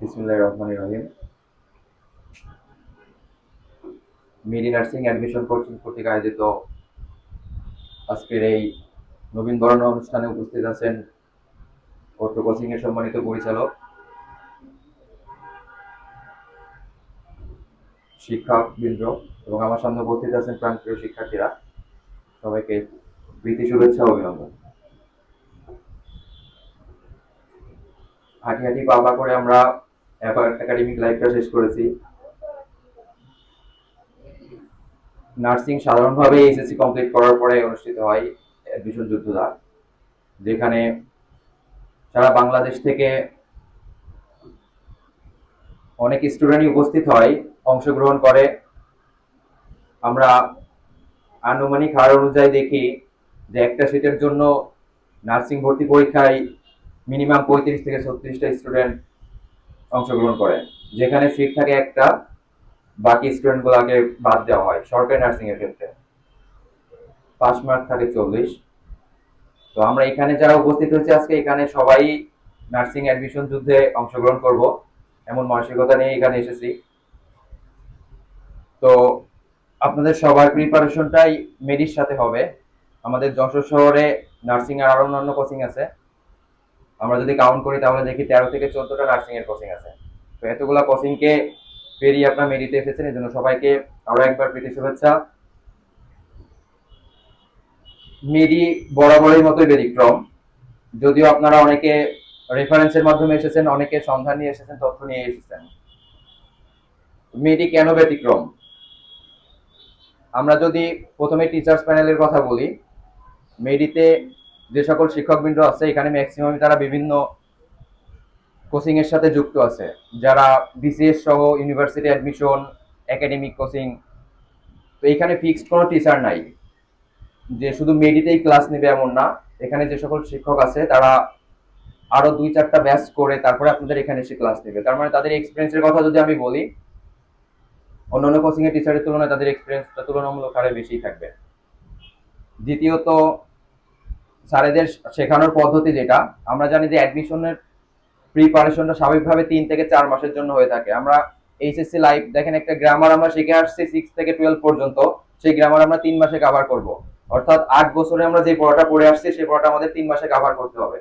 বিসমিল্লাহির রহমানির রহিম। মিডি nursing admission coaching কর্তৃক আয়োজিত আজকের এই নবীন বরণ অনুষ্ঠানে উপস্থিত আছেন অর্থ কোচিং এর সম্মানিত পরিচালক, শিক্ষকবৃন্দ এবং আমার সামনে উপস্থিত আছেন প্রাণপ্রিয় শিক্ষার্থীরা। সবাইকে প্রীতি শুভেচ্ছা ও অভিনন্দন। হাঁটি হাঁটি পা করে আমরা একাডেমিক লাইফটা শেষ করেছি। নার্সিং সাধারণভাবে এইচএসসি কমপ্লিট করার পরে অনুষ্ঠিত হয় অ্যাডমিশন যোদ্ধা, যেখানে সারা বাংলাদেশ থেকে অনেক স্টুডেন্টই উপস্থিত হয়, অংশগ্রহণ করে। আমরা আনুমানিক হার অনুযায়ী দেখি যে একটা সিটের জন্য নার্সিং ভর্তি পরীক্ষায় মিনিমাম 35 থেকে 36টা স্টুডেন্ট অংশগ্রহণ করে, যেখানে সিট থাকে একটা, বাকি স্টুডেন্টগুলোকে বাদ দেওয়া হয়। সরকারি নার্সিং এর ক্ষেত্রে পাস মার্ক থাকে 40। তো আমরা এখানে যারা উপস্থিত হয়েছে আজকে, এখানে সবাই নার্সিং অ্যাডমিশন যুদ্ধে অংশগ্রহণ করব এমন মানসিকতা নিয়ে এখানে এসেছি। তো আপনাদের সবার প্রিপারেশনটাই মেডির সাথে হবে। আমাদের যশোর শহরে নার্সিং এর আরো অন্যান্য কোচিং আছে। আমরা যদি কাউন্ট করি তাহলে দেখি 13 থেকে 14টা নার্সিং এর কোচিং আছে। তো এতগুলা কোচিং কে পেরিয়ে আপনারা মেডিতে এসেছেন, এই জন্য সবাইকে আরো একবার প্রীতি শুভেচ্ছা। মেডি বরাবরের মতোই ব্যতিক্রম, যদিও আপনারা অনেকে রেফারেন্সের মাধ্যমে এসেছেন, অনেকে সন্ধান নিয়ে এসেছেন, তথ্য নিয়ে এসেছেন। মেডি কেন ব্যতিক্রম? আমরা যদি প্রথমে টিচার্স প্যানেলের কথা বলি, মেডিতে যে সকল শিক্ষকবৃন্দ আছে এখানে ম্যাক্সিমাম তারা বিভিন্ন কোচিং এর সাথে যুক্ত আছে, যারা বিসিএস সহ ইউনিভার্সিটি অ্যাডমিশন, একাডেমিক কোচিং। তো এখানে ফিক্সড কোনো টিচার নাই যে শুধু মেডিতেই ক্লাস নেবে এমন না। এখানে যে সকল শিক্ষক আছে তারা আরো 2-4টা ব্যাচ করে তারপরে আপনাদের এখানে এসে ক্লাস নেবে। তার মানে তাদের এক্সপিরিয়েন্সের কথা যদি আমি বলি, অন্যান্য কোচিং এর টিচারের তুলনায় তাদের এক্সপিরিয়েন্সটা তুলনামূলক হারে বেশি থাকবে। দ্বিতীয়ত, স্যারেদের শেখানোর পদ্ধতি যেটা, আমরা জানি যে অ্যাডমিশনের প্রিপারেশনটা স্বাভাবিকভাবে 3 থেকে 4 মাসের জন্য হয়ে থাকে। আমরা এইচএসসি লাইভ দেখেন, একটা গ্রামার আমরা শিখে আসছি 6 থেকে 12 পর্যন্ত, সেই গ্রামার আমরা 3 মাসে কভার করব। অর্থাৎ 8 বছরে আমরা যে পড়াটা পড়ে আসছি সেই পড়াটা আমাদের 3 মাসে কভার করতে হবে।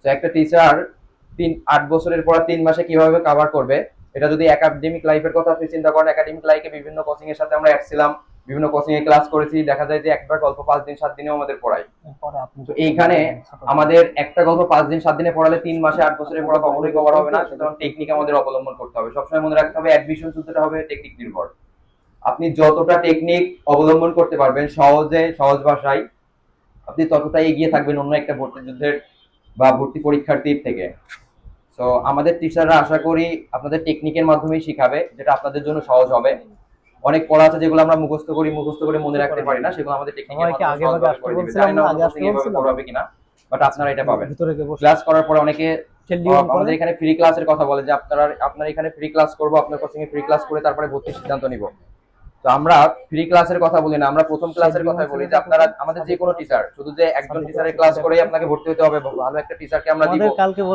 তো একটা টিচার 8 বছরের পড়া 3 মাসে কিভাবে কভার করবে, এটা যদি একাডেমিক লাইফের কথা আপনি চিন্তা করেন, একাডেমিক লাইফে বিভিন্ন কোচিং এর সাথে আমরা ছিলাম, বিভিন্ন কোচিং এ ক্লাস করেছি, দেখা যায় যে একবার গল্প 5 দিন 7 দিনেও আমাদের পড়ায়। তো এইখানে আমাদের একটা গল্প 5 দিন 7 দিনে পড়ালে 3 মাসে 8 বছরের পড়া কখনোই কভার হবে না। সুতরাং টেকনিক আমাদের অবলম্বন করতে হবে। সবসময় মনে রাখতে হবে অ্যাডমিশন যুদ্ধটা হবে টেকনিক নির্ভর। আপনি যতটা টেকনিক অবলম্বন করতে পারবেন সহজে, সহজ ভাষায়, আপনি ততটাই এগিয়ে থাকবেন অন্য একটা ভর্তি যুদ্ধের বা ভর্তি পরীক্ষার্থীর থেকে। তো আমাদের টিচাররা আশা করি আপনাদের টেকনিকের মাধ্যমেই শিখাবে, যেটা আপনাদের জন্য সহজ হবে। অনেক পড়া আছে যেগুলো আমরা মুখস্থ করে মনে রাখতে পারি না, সেগুলো আমাদের টেকনিকের মাধ্যমে সহজভাবে করে দিবে। জানি না অন্য কোচিং এভাবে পড়াবে কিনা, বাট আপনারা এটা পাবেন। ক্লাস করার পরে অনেকে আমাদের এখানে ফ্রি ক্লাসের কথা বলে যে আপনারা এখানে ফ্রি ক্লাস করব, আপনার কোচিং এ ফ্রি ক্লাস করে তারপরে ভর্তির সিদ্ধান্ত নিব। তো আমরা ফ্রি ক্লাসের কথা বলি না, আমরা প্রথম ক্লাসের কথা বলি যে আপনারা আমাদের যে কোনো টিচার, শুধু যে একজন টিচারের ক্লাস করেই আপনাকে ভর্তি হতে হবে, ভালো একটা টিচারকে আমরা দিব,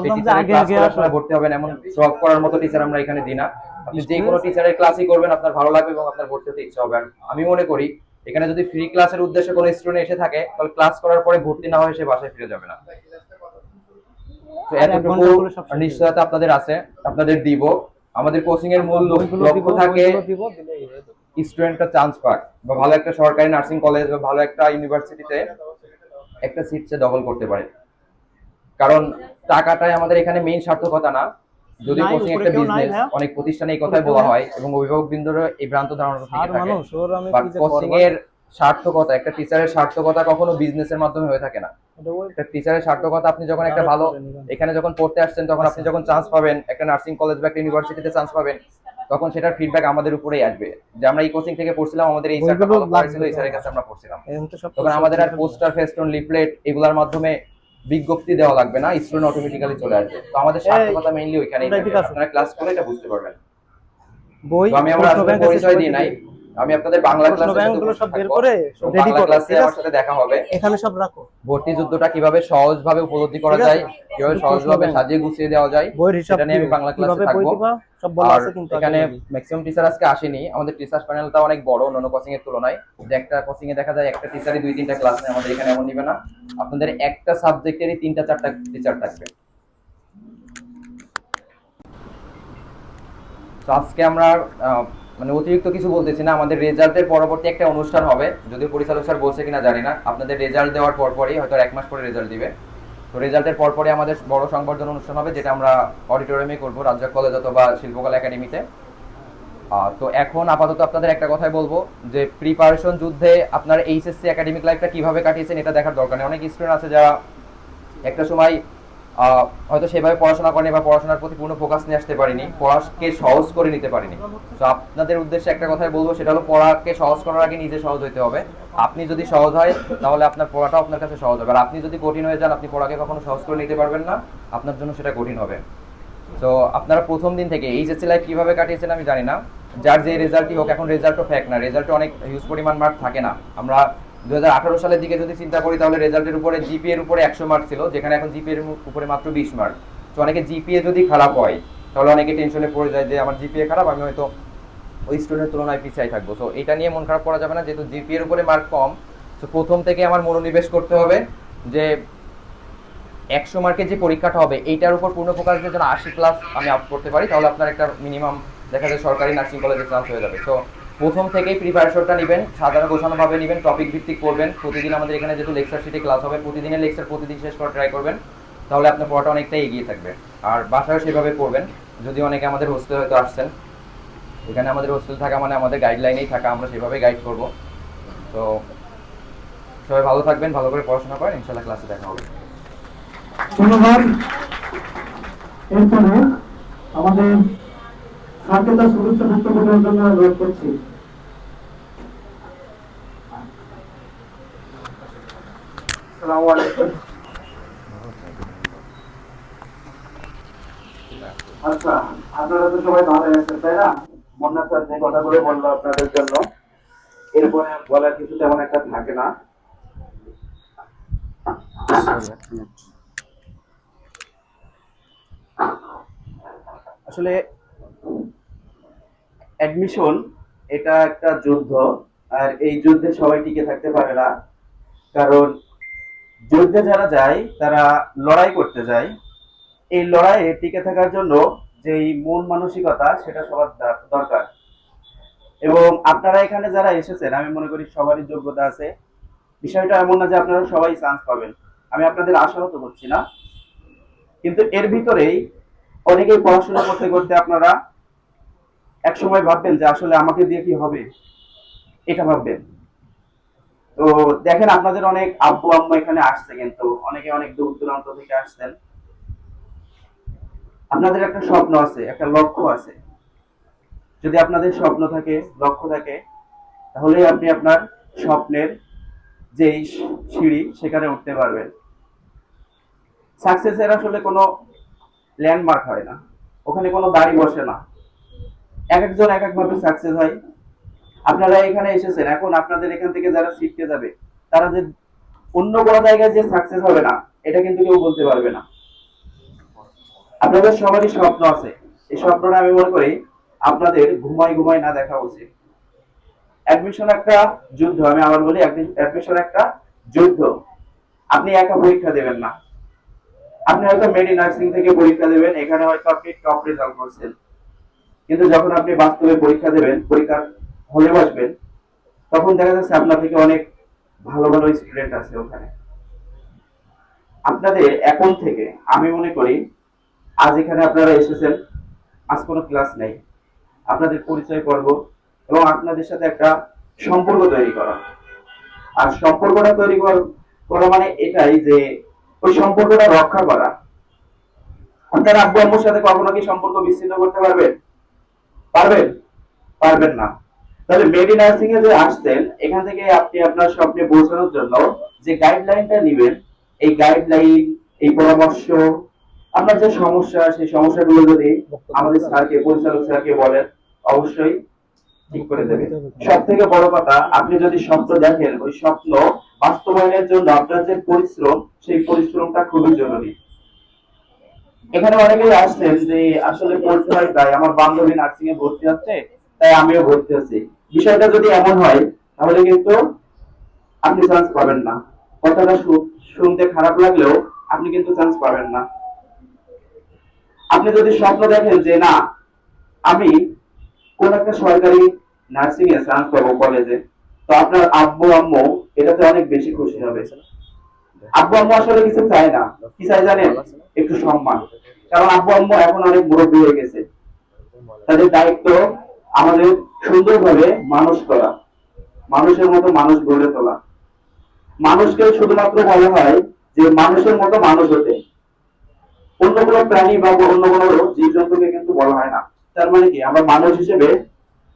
সেই টিচারের ক্লাস করে আপনারা ভর্তি হবেন এমন সব করার মতো টিচার আমরা এখানে দিই না। আপনি যে কোনো টিচারের ক্লাসই করবেন, আপনার ভালো লাগবে এবং আপনার ভর্তি হতে ইচ্ছা হবে। আর আমি মনে করি এখানে যদি ফ্রি ক্লাসের উদ্দেশ্যে কোনো স্টুডেন্ট এসে থাকে, তাহলে ক্লাস করার পরে ভর্তি না হয় সে বাসায় ফিরে যাবে না। তো এতটুকু নিশ্চয়তা আপনাদের আছে, আপনাদের দিব। আমাদের কোচিং এর মূল লক্ষ্য থাকে স্টুডেন্টটা চান্স পাক, বা ভালো একটা সরকারি নার্সিং কলেজ বা ভালো একটা ইউনিভার্সিটিতে একটা সিট সে দখল করতে পারে। কারণ টাকাটাই আমাদের এখানে মেইন সার্থকতা না। যদি কোচিং একটা বিজনেস, অনেক প্রতিষ্ঠানে এই কথাই বলা হয় এবং অভিভাবকবৃন্দরা এই ভ্রান্ত ধারণা থেকে থাকে, বাট কোচিং এর সার্থকতা, একটা টিচারের সার্থকতা কখনো বিজনেসের মাধ্যমে হয়ে থাকে না। একটা টিচারের সার্থকতা, আপনি যখন একটা ভালো এখানে যখন পড়তে আসছেন, তখন আপনি যখন চান্স পাবেন, একটা নার্সিং কলেজ বা একটা ইউনিভার্সিটিতে চান্স পাবেন, তখন সেটার ফিডব্যাক আমাদের উপরেই আসবে যে আমরা এই কোচিং থেকে পড়ছিলাম, আমাদের এই স্যারটা ভালো পড়াইছিল, এই স্যারের কাছে আমরা পড়ছিলাম। তখন আমাদের আর পোস্টার, ফেস্টুন, লিফলেট এগুলোর মাধ্যমে বিজ্ঞপ্তি দেওয়া লাগবে না, স্টুডেন্ট অটোমেটিক্যালি চলে আসবে। তো আমাদের সার্থকতা মেইনলি ওইখানেই থাকে। আপনারা ক্লাস করে এটা বুঝতে পারবেন। তো আমি আমার আসলে পরিচয় দিই নাই, আমি আপনাদের বাংলা প্রশ্ন ক্লাসে ব্যাংকগুলো সব বের করে সব রেডি বাংলা করো, ক্লাসে ঠিক আমার আছে? সাথে দেখা হবে। এখানে সব রাখো। ভর্তি যুদ্ধটা কিভাবে সহজভাবে উপলব্ধি করা ঠিক যায়, আছে? কিভাবে শুধু প্রশ্ন সহজভাবে ব্যাংক, সাজিয়ে গুছিয়ে দেওয়া যায়, বইয়ের হিসাব সেটা নিয়ে আমি দিও, বাংলা ক্লাসে কিভাবে বই থাকবো। দিবা সব বলা আর আছে কিন্তু আগে এখানে অলরেডি। ম্যাক্সিমাম টিচার আজকে আসেনি, আমাদের টিচার প্যানেলটা অনেক বড় অন্যান্য কোচিং এর তুলনায়। যে একটা কোচিং এ দেখা যায় একটা টিচারই 2-3টা ক্লাস নেয়, আমাদের এখানে এমন নিবে না। আপনাদের একটা সাবজেক্টেরই 3টা 4টা টিচার থাকবে। তো আজকে আমরা মানে অতিরিক্ত কিছু বলতেছি না, আমাদের রেজাল্টের পরবর্তী একটা অনুষ্ঠান হবে, যদিও পরিচালক স্যার বলছে কিনা জানি না। আপনাদের রেজাল্ট দেওয়ার পরপরই, হয়তো 1 মাস পরে রেজাল্ট দিবে। তো রেজাল্টের পরপরই আমাদের বড় সংবর্ধনা অনুষ্ঠান হবে, যেটা আমরা অডিটোরিয়ামে করবো, রাজ্জাক কলেজ অথবা শিল্পকলা একাডেমিতে। তো এখন আপাতত আপনাদের একটা কথাই বলবো যে প্রিপারেশন যুদ্ধে আপনার এইচএসসি একাডেমিক লাইফটা কিভাবে কাটিয়েছেন এটা দেখার দরকার নেই। অনেক স্টুডেন্ট আছে যারা একটা সময় হয়তো সেভাবে পড়াশোনা করেনি বা পড়াশোনার প্রতি পূর্ণ ফোকাস নিয়ে আসতে পারিনি, পড়াকে সহজ করে নিতে পারিনি। তো আপনাদের উদ্দেশ্যে একটা কথাই বলবো, সেটা হলো পড়াকে সহজ করার আগে নিজে সহজ হতে হবে। আপনি যদি সহজ হয় তাহলে আপনার পড়াটাও আপনার কাছে সহজ হবে, আর আপনি যদি কঠিন হয়ে যান, আপনি পড়াকে কখনো সহজ করে নিতে পারবেন না, আপনার জন্য সেটা কঠিন হবে। তো আপনারা প্রথম দিন থেকে এইচএসসি লাইফ কিভাবে কাটিয়েছেন আমি জানি না, যার যে রেজাল্টই হোক, এখন রেজাল্টও ফ্যাক্ট না, রেজাল্টে অনেক হিউজ পরিমাণ মার্ক থাকে না। আমরা 2018 সালের দিকে যদি চিন্তা করি তাহলে রেজাল্টের উপরে জিপিএ এর উপরে 100 মার্ক ছিল, যেখানে এখন জিপিএ এর উপরে মাত্র 20 মার্ক। তো অনেকে জিপিএ যদি খারাপ হয় তাহলে অনেকে টেনশনে পড়ে যায় যে আমার জিপিএ খারাপ, আমি হয়তো ওই স্টুডেন্টের তুলনায় পিছিয়ে থাকবো। তো এটা নিয়ে মন খারাপ করা যাবে না, যেহেতু জিপিএ এর উপরে মার্ক কম। তো প্রথম থেকে আমার মনোনিবেশ করতে হবে যে 100 মার্কের যে পরীক্ষাটা হবে এইটার উপর পূর্ণ ফোকাস দিয়ে যেন 80+ আমি আপ করতে পারি, তাহলে আপনার একটা মিনিমাম দেখা যায় সরকারি নার্সিং কলেজে চান্স হয়ে যাবে। তো প্রথম থেকেই প্রিপারেশনটা নেবেন, সাজানো গোছানোভাবে নেবেন, টপিক ভিত্তিক পড়বেন। প্রতিদিন আমাদের এখানে যেহেতু লেকচার শিটে ক্লাস হবে, প্রতিদিনের লেকচার প্রতিদিন শেষ করার ট্রাই করবেন, তাহলে আপনার পড়াটা অনেকটাই এগিয়ে থাকবে। আর বাসায়ও সেভাবে পড়বেন। যদি অনেকে আমাদের হোস্টেলে হয়তো আসছেন, এখানে আমাদের হোস্টেল থাকা মানে আমাদের গাইডলাইনেই থাকা, আমরা সেভাবে গাইড করব। তো সবাই ভালো থাকবেন, ভালো করে পড়াশোনা করেন, ইনশাল্লাহ ক্লাসে দেখা হবে। ধন্যবাদ। এরপরে আমাদের স্যারকে তার শুভেচ্ছা বক্তব্য দেওয়ার জন্য অনুরোধ করছি। আসসালামু আলাইকুম। আচ্ছা, আপনারা তো সবাই ভালো আছেন তাই না? মুন্না স্যার যে কথাগুলো বললো আপনাদের জন্য, এরপরে বলার কিছু তেমন একটা থাকে না। আসলে অ্যাডমিশন এটা একটা যুদ্ধ, আর এই যুদ্ধে সবাই টিকে থাকতে পারে না। কারণ যুদ্ধে যারা যায় তারা লড়াই করতে যায়, এই লড়াইয়ে টিকে থাকার জন্য যেই মন মানসিকতা সেটা সবার দরকার। এবং আপনারা এখানে যারা এসেছেন আমি মনে করি সবারই যোগ্যতা আছে। বিষয়টা এমন না যে আপনারা সবাই চান্স পাবেন, আমি আপনাদের আশাহত করছি না। কিন্তু এর ভিতরেই অনেকেই পড়াশোনা করতে করতে আপনারা এক সময় ভাববেন যে আসলে আমাকে দিয়ে কি হবে, এটা ভাববেন। তো দেখেন আপনাদের অনেক আব্বু আম্মা এখানে আসছে, কিন্তু অনেকে অনেক দূর দূরান্ত থেকে আসছেন। আপনাদের একটা স্বপ্ন আছে, একটা লক্ষ্য আছে। যদি আপনাদের স্বপ্ন থাকে, লক্ষ্য থাকে, তাহলে আপনি আপনার স্বপ্নের যে সিঁড়ি সেখানে উঠতে পারবেন। সাকসেসের আসলে কোনো ল্যান্ডমার্ক হয় না, ওখানে কোনো দাড়ি বসে না, এক একজন এক একভাবে সাকসেস হয়। আপনারা এখানে এসেছেন, এখন আপনাদের এখান থেকে যারা শিখতে যাবে তারা যে অন্য কোনো জায়গায় যে সাকসেস হবে না এটা কিন্তু কেউ বলতে পারবে না। আপনাদের সবারই স্বপ্ন আছে, এই স্বপ্নটা আমি মনে করি আপনাদের ঘুমাই ঘুমাই না দেখা উচিত। অ্যাডমিশন একটা যুদ্ধ, আমি আবার বলি অ্যাডমিশন একটা যুদ্ধ। আপনি একা পরীক্ষা দেবেন না, আপনি হয়তো মেডি নার্সিং থেকে পরীক্ষা দেবেন, এখানে হয়তো আপনি টপ রেজাল্ট করছেন, কিন্তু যখন আপনি বাস্তবে পরীক্ষা দেবেন, পরীক্ষার হলে বসবেন, তখন দেখা যাচ্ছে আপনার থেকে অনেক ভালো ভালো স্টুডেন্ট আছে ওখানে। আপনাদের এখন থেকে আমি মনে করি, আজ এখানে আপনারা এসেছেন, আজ কোনো ক্লাস নেই, আপনাদের পরিচয় পর্ব এবং আপনাদের সাথে একটা সম্পর্ক তৈরি করা। আর সম্পর্কটা তৈরি করা মানে এটাই যে ওই সম্পর্কটা রক্ষা করা। আপনার আব্বু আম্মুর সাথে কখনো কি সম্পর্ক বিচ্ছিন্ন করতে পারবেন? পারবেন? পারবেন না। তাহলে মেডি নার্সিং এ যে আসছেন, এখান থেকে আপনি আপনার স্বপ্নে পৌঁছানোর জন্য যে গাইডলাইনটা নেবেন, এই গাইডলাইন, এই পরামর্শ, আপনার যে সমস্যা সেই সমস্যাগুলো যদি আমাদের স্যারকে, পরিচালক স্যারকে বলেন, অবশ্যই ঠিক করে দেবে। সব থেকে বড় কথা, আপনি যদি স্বপ্ন দেখেন, ওই স্বপ্ন বাস্তবায়নের জন্য আপনার যে পরিশ্রম, সেই পরিশ্রমটা খুবই জরুরি। এখানে অনেকেই আসছেন যে আসলে পড়তে হয়, তাই আমার বান্ধবী নার্সিং এ ভর্তি হচ্ছে, তাই আমিও ভর্তি হচ্ছি। বিষয়টা যদি এমন হয়, তাহলে কিন্তু আপনি চান্স পাবেন না। কথাটা শুনতে খারাপ লাগলেও আপনি কিন্তু চান্স পাবেন না। আপনি যদি স্বপ্ন দেখেন যে না, আমি কোন একটা সরকারি নার্সিং এ চান্স পাবো কলেজে, তো আপনার আব্বু আম্মু এটাতে অনেক বেশি খুশি হবে। আব্বু আম্মু আসলে কিছু চায় না, কি চায় জানেন? একটু সম্মান। কারণ আব্বু আম্মু এখন অনেক মুরব্বী হয়ে গেছে, তাদের দায়িত্ব আমাদের সুন্দরভাবে মানুষ করা, মানুষের মতো মানুষ গড়ে তোলা। মানুষকে শুধুমাত্র বলা হয় যে মানুষের মতো মানুষ হতে, অন্য কোনো প্রাণী বা অন্য কোনো জীব জন্তুকে কিন্তু বলা হয় না। তার মানে কি, আমরা মানুষ হিসেবে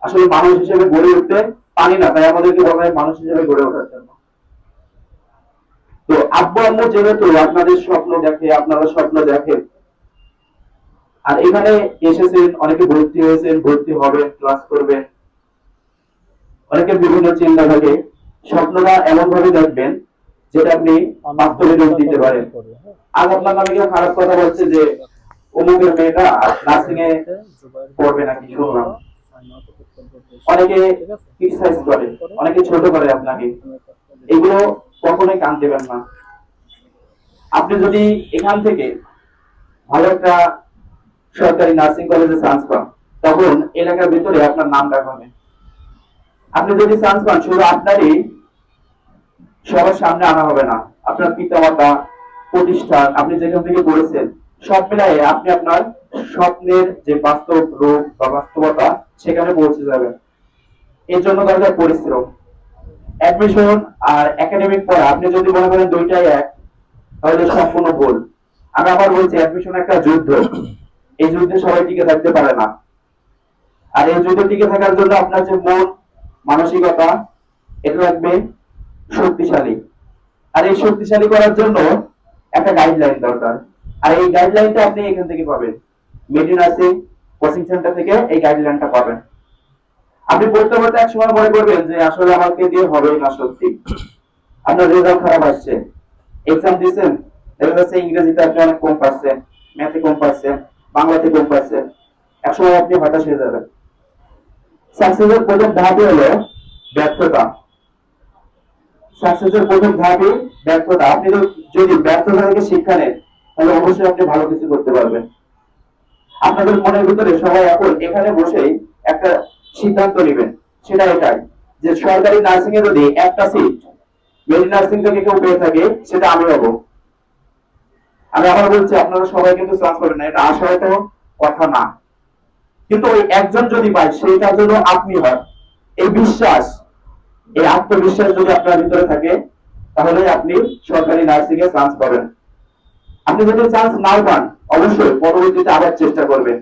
আসলে মানুষ হিসেবে গড়ে উঠতে পারি না, তাই আমাদেরকে বলা হয় মানুষ হিসেবে গড়ে ওঠার জন্য। তো আব্বু আম্মু যেহেতু আপনাদের স্বপ্ন দেখে, আপনারা স্বপ্ন দেখেন, আর এখানে এসেছেন, অনেকে ভর্তি হয়েছেন, ভর্তি হবেন, ক্লাস করবেন, অনেকের বিভিন্ন চিন্তা থাকে। স্বপ্নটা এমন ভাবে দেখবেন যেটা আপনি বাস্তবে রূপ দিতে পারেন। আজ আপনার নামে কেউ খারাপ কথা বলছে যে অমুকের মেয়েটা নার্সিং এ পড়বে নাকি, শুনলাম। অনেকে ক্রিটিসাইজ করে, অনেকে ছোট করে আপনাকে। এগুলো কখনোই কান দেবেন না। আপনি যদি এখান থেকে ভালো একটা সরকারি নার্সিং কলেজে চান্স পান, তখন এলাকার ভিতরে আপনার নাম ডাকা হবে। আপনি যদি চান্স পান, শুধু আপনারই সবার সামনে আনা হবে না, আপনার পিতামাতা, প্রতিষ্ঠান, আপনি যেখান থেকে পড়েছেন, সব মিলাই আপনি আপনার স্বপ্নের যে বাস্তব রূপ বা বাস্তবতা, সেখানে পৌঁছে যাবেন। এর জন্য দরকার পরিশ্রম। অ্যাডমিশন আর একাডেমিক পড়া, আপনি যদি মনে করেন দুইটাই এক, তাহলে সম্পূর্ণ ভুল। আমি আবার বলছি, অ্যাডমিশন একটা যুদ্ধ। এই যুদ্ধে সবাই টিকে থাকতে পারে না। আর এই যুদ্ধে টিকে থাকার জন্য আপনার যে মন মানসিকতা, এটা লাগবে শক্তিশালী। আর এই শক্তিশালী করার জন্য একটা গাইডলাইন দরকার। আর এই গাইডলাইনটা আপনি এখান থেকে পাবেন, মেডি নার্সিং কোচিং সেন্টার থেকে এই গাইডলাইনটা পাবেন। আপনি পড়তে পড়তে এক সময় মনে করবেন যে আসলে আমাকে দিয়ে হবে না, সত্যি আপনার রেজাল্ট খারাপ আসছে, এক্সাম দিয়েছেন, দেখা যাচ্ছে ইংরেজিতে আপনি অনেক কম পাচ্ছেন, ম্যাথে কম পাচ্ছেন, বাংলাতে কম পাচ্ছেন, এক সময় আপনি হতাশ হয়ে যাবেন। সাকসেসের প্রথম ধাপই হলো ব্যর্থতা। সাকসেসের প্রথম ধাপই ব্যর্থতা। আপনি যদি ব্যর্থতা থেকে শিক্ষা নেন, তাহলে অবশ্যই আপনি ভালো কিছু করতে পারবেন। আপনাদের মনের ভিতরে সবাই এখন এখানে বসেই একটা সিদ্ধান্ত নেবেন, সেটা এটাই যে সরকারি নার্সিং এ যদি একটা সিট মেডি নার্সিং থেকে কেউ পেয়ে থাকে, সেটা আমি হব। আমি আবার বলছি, আপনারা সবাই কিন্তু চান্স পাবেন না, এটা আশা হয়তো কথা না, কিন্তু ওই একজন যদি পায়, সেইটার জন্য আপনি হন। এই বিশ্বাস, এই আত্মবিশ্বাস যদি আপনার ভিতরে থাকে, তাহলে আপনি সরকারি নার্সিং এ চান্স পাবেন। আপনি যদি চান্স নাও পান, অবশ্যই পরবর্তীতে আবার চেষ্টা করবেন।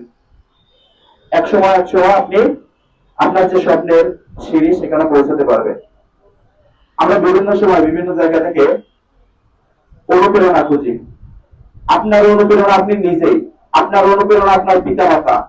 এক সময় আপনি আপনার যে স্বপ্নের সিঁড়ি, সেখানে পৌঁছাতে পারবেন। আমরা বিভিন্ন সময় বিভিন্ন জায়গা থেকে অনুপ্রেরণা খুঁজি। আপনার অনুপ্রেরণা আপনি নিজেই, আপনার অনুপ্রেরণা আপনার পিতা মাতা,